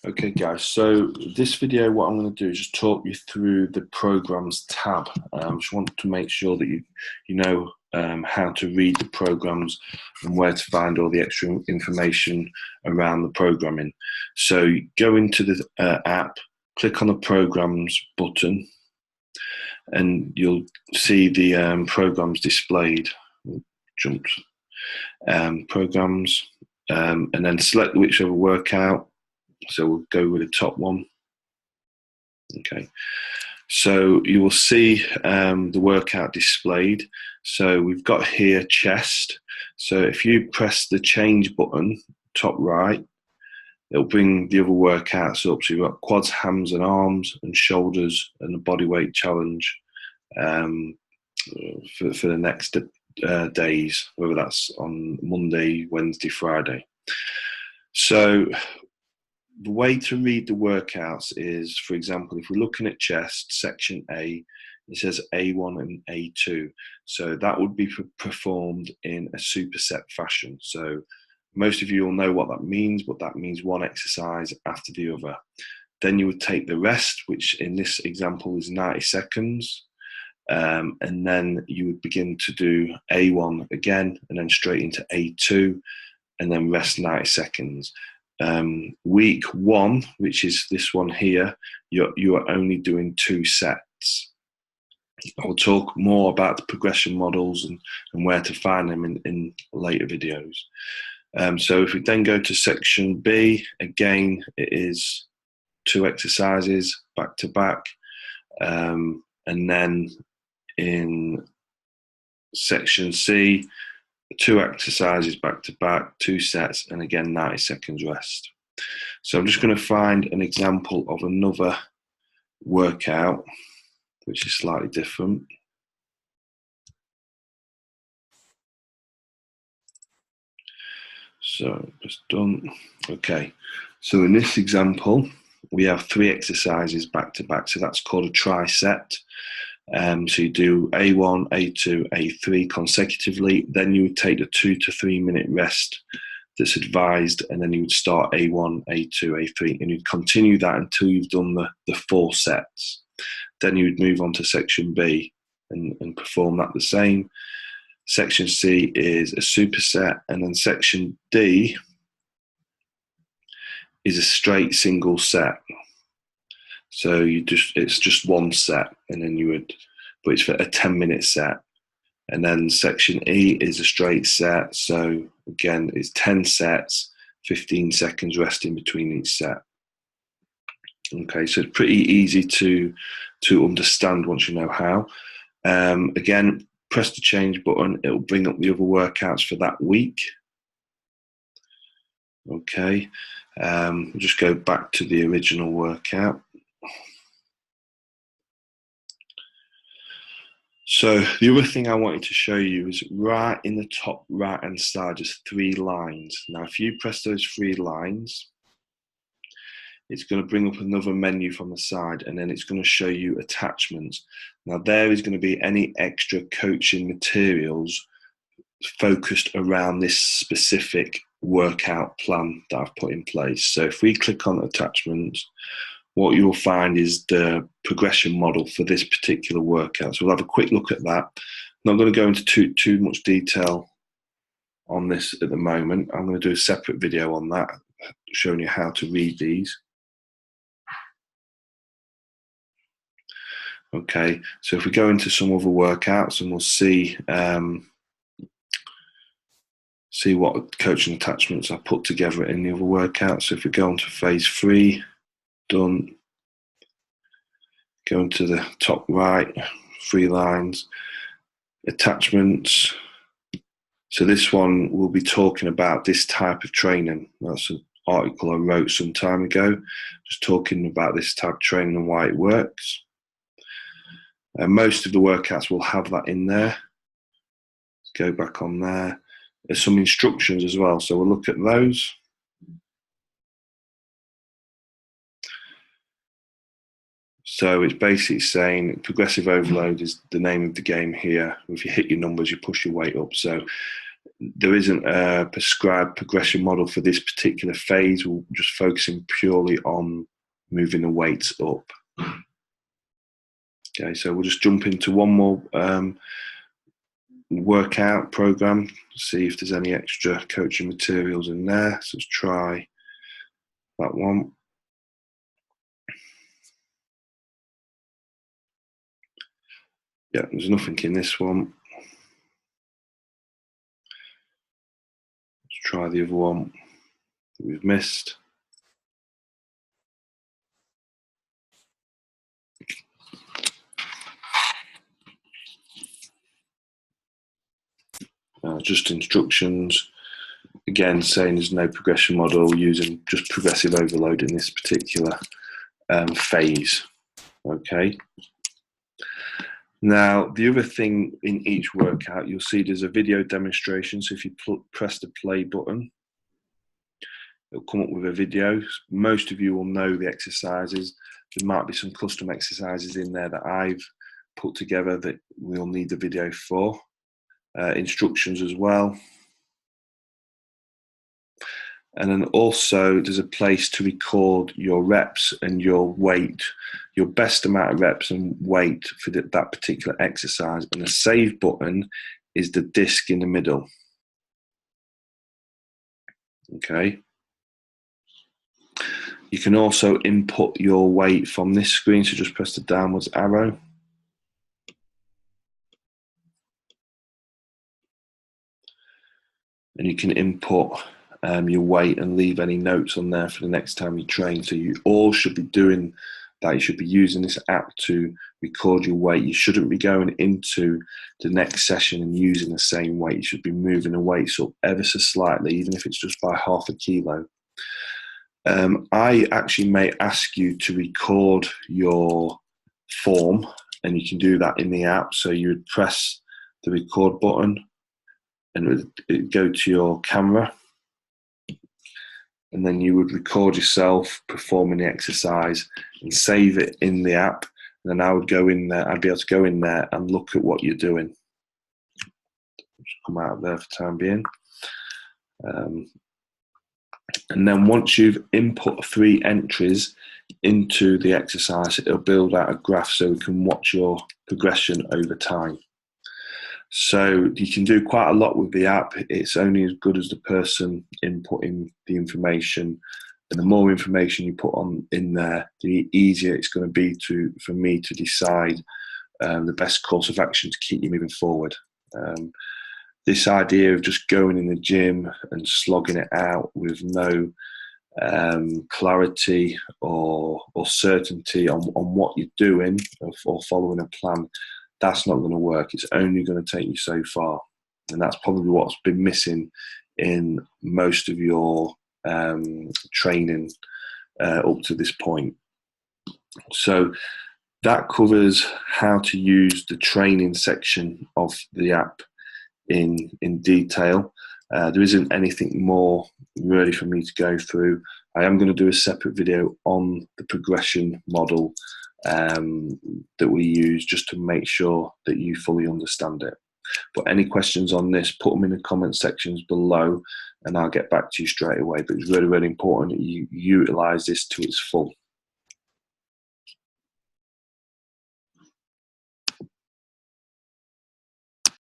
Okay guys, so this video what I'm going to do is just talk you through the programs tab. Just want to make sure that you know how to read the programs and where to find all the extra information around the programming. So go into the app, click on the programs button, and you'll see the programs displayed. Jump programs, and then select whichever workout. So we'll go with the top one. Okay, so you will see the workout displayed. So we've got here chest. So if you press the change button, top right, it'll bring the other workouts up. So you've got quads, hams and arms, and shoulders, and the body weight challenge for the next days, whether that's on Monday, Wednesday, Friday. So the way to read the workouts is, for example, if we're looking at chest, section A, it says A1 and A2. So that would be performed in a superset fashion. So most of you will know what that means, but that means one exercise after the other. Then you would take the rest, which in this example is 90 seconds. And then you would begin to do A1 again, and then straight into A2, and then rest 90 seconds. Week one, which is this one here, you are only doing 2 sets. I'll talk more about the progression models and where to find them in later videos. So if we then go to section B, again, it is 2 exercises back to back. And then in section C, 2 exercises back to back, 2 sets, and again 90 seconds rest. So I'm just going to find an example of another workout which is slightly different. So just done. Okay, so in this example we have 3 exercises back to back, so that's called a tri-set. So you do A1, A2, A3 consecutively, then you would take the 2 to 3 minute rest that's advised, and then you would start A1, A2, A3, and you'd continue that until you've done the 4 sets. Then you would move on to section B and perform that the same. Section C is a superset, and then section D is a straight single set. So it's just 1 set, and then you would, but it's for a 10-minute set. And then section E is a straight set. So again, it's 10 sets, 15 seconds rest in between each set. Okay, so it's pretty easy to understand once you know how. Again, press the change button. It'll bring up the other workouts for that week. Okay, we'll just go back to the original workout. So the other thing I wanted to show you is right in the top right hand side, there's 3 lines. Now if you press those 3 lines, it's going to bring up another menu from the side, and then it's going to show you attachments. Now there is going to be any extra coaching materials focused around this specific workout plan that I've put in place. So if we click on attachments, what you'll find is the progression model for this particular workout. So we'll have a quick look at that. I'm not going to go into too much detail on this at the moment. I'm going to do a separate video on that, showing you how to read these. Okay, so if we go into some other workouts, and we'll see what coaching attachments I put together in the other workouts. So if we go on to phase 3, done. Go into the top right, 3 lines, attachments. So this one will be talking about this type of training. That's an article I wrote some time ago, just talking about this type of training and why it works. Most of the workouts will have that in there. Let's go back on there. There's some instructions as well, so we'll look at those. So it's basically saying progressive overload is the name of the game here. If you hit your numbers, you push your weight up. So there isn't a prescribed progression model for this particular phase. We're just focusing purely on moving the weights up. Okay, so we'll just jump into one more workout program, see if there's any extra coaching materials in there. So let's try that one. Yeah, there's nothing in this one. Let's try the other one that we've missed. Just instructions. Again, saying there's no progression model, using just progressive overload in this particular phase. Okay. Now, the other thing in each workout, you'll see there's a video demonstration. So if you press the play button, it'll come up with a video. Most of you will know the exercises. There might be some custom exercises in there that I've put together that we'll need the video for. Instructions as well. And then also there's a place to record your reps and your weight, your best amount of reps and weight for that particular exercise. And the save button is the disc in the middle. Okay. You can also input your weight from this screen. So just press the downwards arrow. And you can input your weight and leave any notes on there for the next time you train. So you all should be doing that. You should be using this app to record your weight. You shouldn't be going into the next session and using the same weight. You should be moving the weights up ever so slightly, even if it's just by half a kilo. I actually may ask you to record your form, and you can do that in the app. So you would press the record button and it would go to your camera, and then you would record yourself performing the exercise and save it in the app. And then I would go in there, I'd be able to go in there and look at what you're doing. Just come out of there for the time being. And then once you've input 3 entries into the exercise, it'll build out a graph so we can watch your progression over time. So you can do quite a lot with the app. It's only as good as the person inputting the information. And the more information you put on in there, the easier it's going to be for me to decide the best course of action to keep you moving forward. This idea of just going in the gym and slogging it out with no clarity or certainty on what you're doing or following a plan, that's not going to work. It's only going to take you so far. And that's probably what's been missing in most of your training up to this point. So that covers how to use the training section of the app in detail. There isn't anything more really for me to go through. I am going to do a separate video on the progression model that we use, just to make sure that you fully understand it. But any questions on this, put them in the comment sections below and I'll get back to you straight away. But it's really, really important that you utilize this to its full.